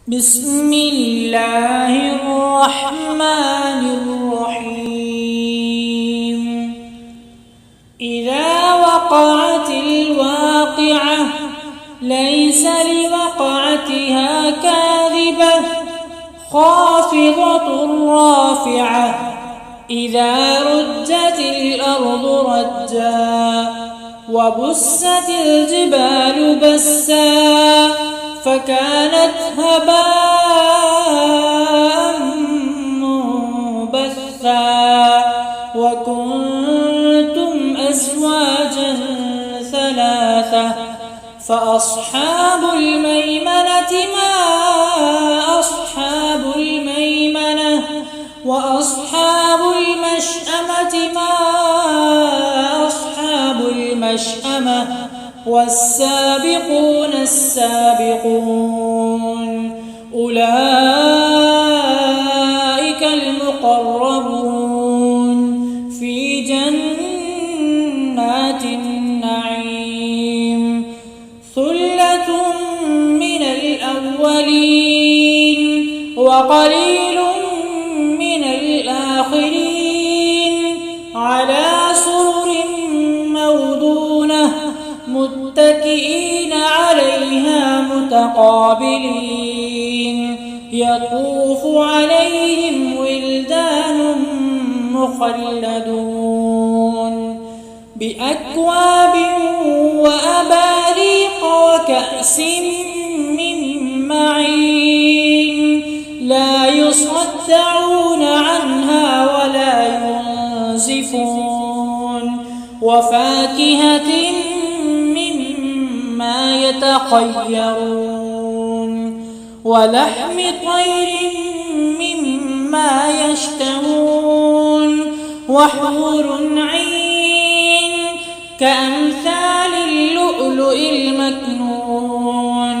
بسم الله الرحمن الرحيم. إذا وقعت الواقعة ليس لوقعتها كاذبة خافضة رافعة. إذا رجت الأرض رجا وبست الجبال بسا فكانت هباء منبثا وكنتم أزواجا ثلاثة فأصحاب الميمنة ما أصحاب الميمنة وأصحاب المشأمة ما أصحاب المشأمة والسابقون السابقون أولئك المقربون في جنات النعيم. ثلة من الأولين وقليل من الآخرين على سرر موضونة متكئين عليها متقابلين. يطوف عليهم ولدان مخلدون بأكواب وأباريق وكأس من معين لا يصدعون عنها ولا ينزفون وفاكهة مما يتخيرون ولحم طير مما يشتهون وحور عين كأمثال اللؤلؤ المكنون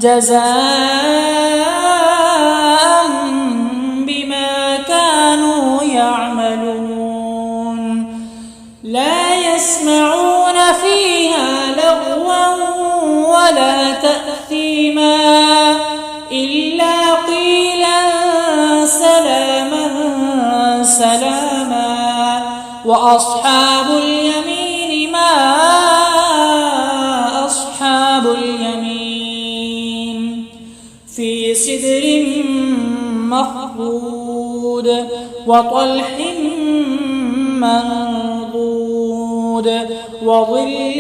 جزاء بما كانوا يعملون. لا يسمعون فيها لغوا ولا تأثيما إلا قيلا سلاما سلاما. وأصحاب اليمين ما أصحاب اليمين في سدر مخضود وطلح منضود وظل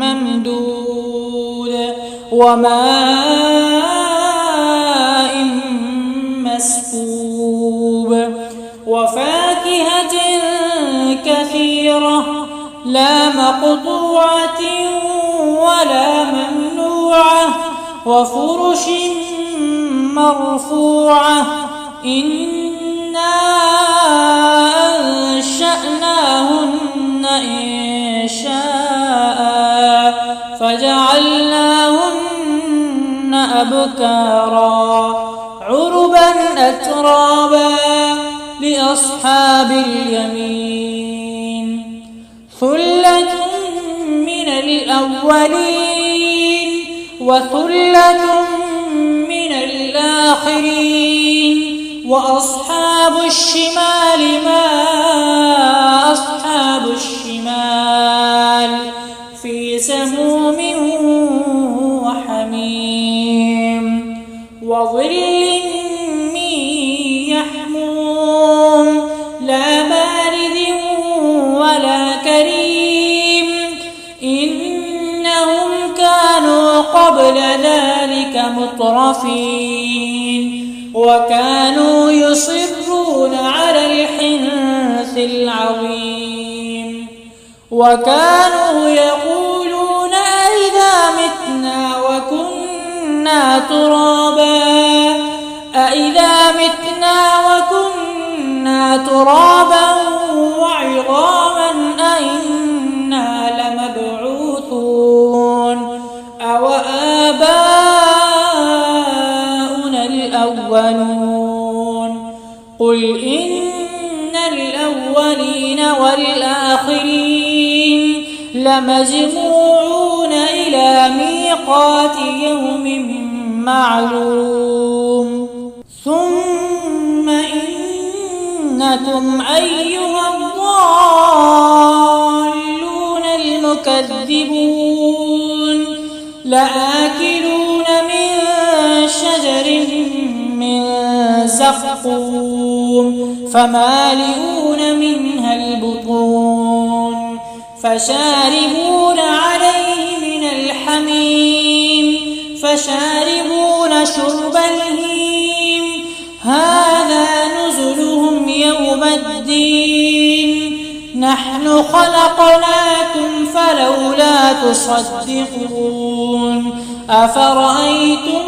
ممدود وماء مسكوب وفاكهة كثيرة لا مقطوعة ولا ممنوعة وفرش مرفوعة. إنا أنشأناهن إنشاء فجعلناهن أبكارا عربا أترابا لأصحاب اليمين. ثلة من الأولين وثلة من الآخرين وأصحاب الشمال ما أصحاب الشمال في سموم وحميم وظل من يحموم لا بارد ولا كريم. إنهم كانوا قبل ذلك مترفين وكانوا يصرون على الحنث العظيم وكانوا يقولون أئذا متنا وكنا ترابا أئذا متنا وكنا ترابا وعظاما أئنا لمبعوثون أو آباؤنا الأولون. قل إن الأولين والآخرين لمجموعون إلى ميقات يوم معلوم ثم إنكم أيها الضالون المكذبون لآكلون من شجر من زقوم فمالئون منها البطون فشاربون عليه من الحميم فشاربون شرب الهيم هذا نزلهم يوم الدين نحن خلقناكم فلولا تصدقون أفرأيتم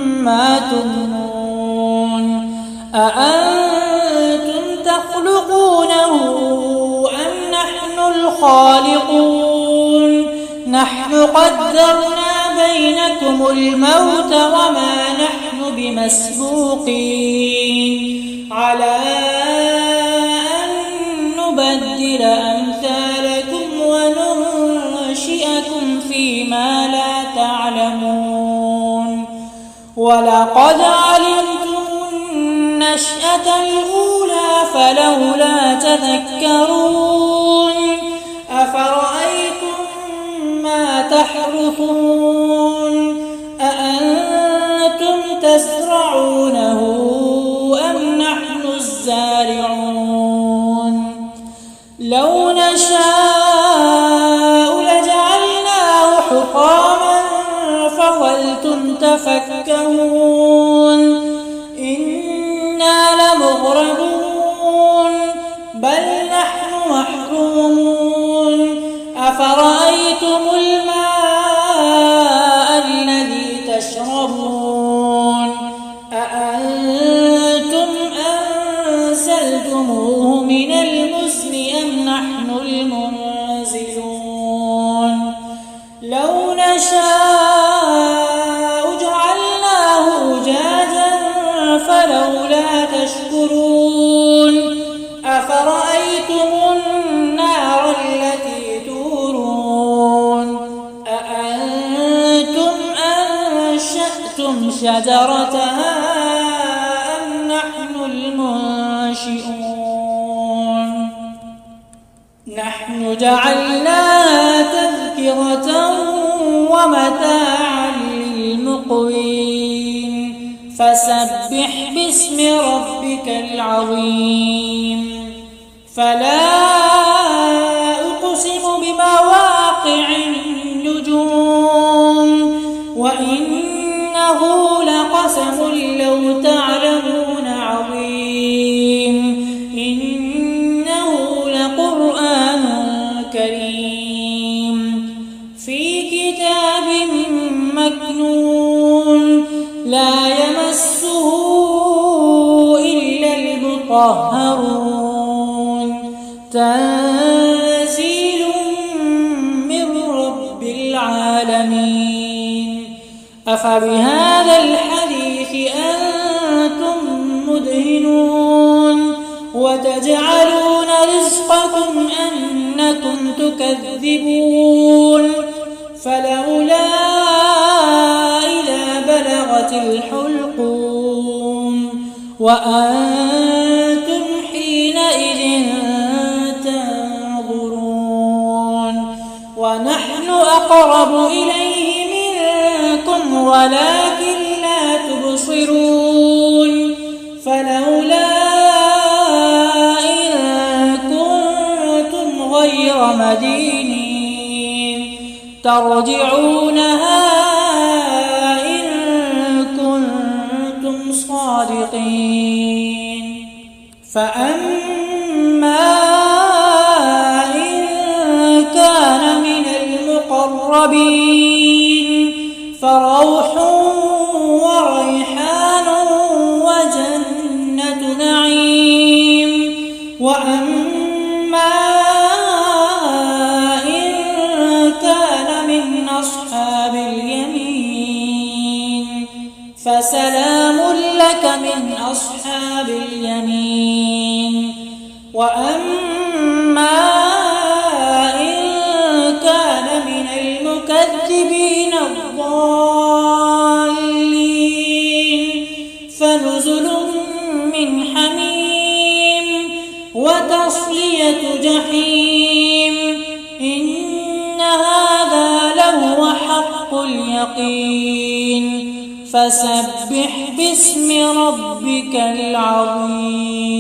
ما تمنون أأنتم تخلقونه أم نحن الخالقون نحن قدرنا بينكم الموت وما نحن بمسبوقين على أن نبدل أمثالكم وننشئكم فيما لا تعلمون ولقد علمتم النشأة الأولى فلولا تذكرون أفرأيتم ما تحرثون أأنتم تزرعونه أم نحن الزارعون لو نشاء لجعلناه حطاما فظلتم تفكهون إنا لمغرمون بل نحن محرومون أفرأيتم الماء الذي تشربون أأنتم أنزلتموه من المزن أم نحن المنزلون لو نشاء جعلناه أجاجا فلولا تشكرون أفرأيتم النار التي تورون أأنتم أنشأتم شجرتها أم نحن المنشئون نحن جعلناها تذكرة ومتاعا للمقوين فسبح باسم ربك العظيم فلا أقسم بمواقع النجوم وإنه لقسم لو تعلمون عظيم إنه لقرآن كريم في كتاب مكنون لا يمسه إلا المطهرون تنزيل من رب العالمين أفبهذا الحديث أنتم مدهنون وتجعلون رزقكم أنكم تكذبون فلولا إذا بلغت الحلقوم وأنتم حينئذ تنظرون ونحن أقرب إليه منكم ولكن لا تبصرون فلولا إن كنتم غير مدينين ترجعونها إن كنتم صادقين فأما إن كان من المقربين فروح وريحان وجنة نعيم وأما إن كان من أصحاب اليمين فسلام لك من أصحاب اليمين وأما إن كان من المكذبين الضالين فنزل من حميم وتصلية جحيم إن هذا لهو حق اليقين فسبح باسم ربك العظيم.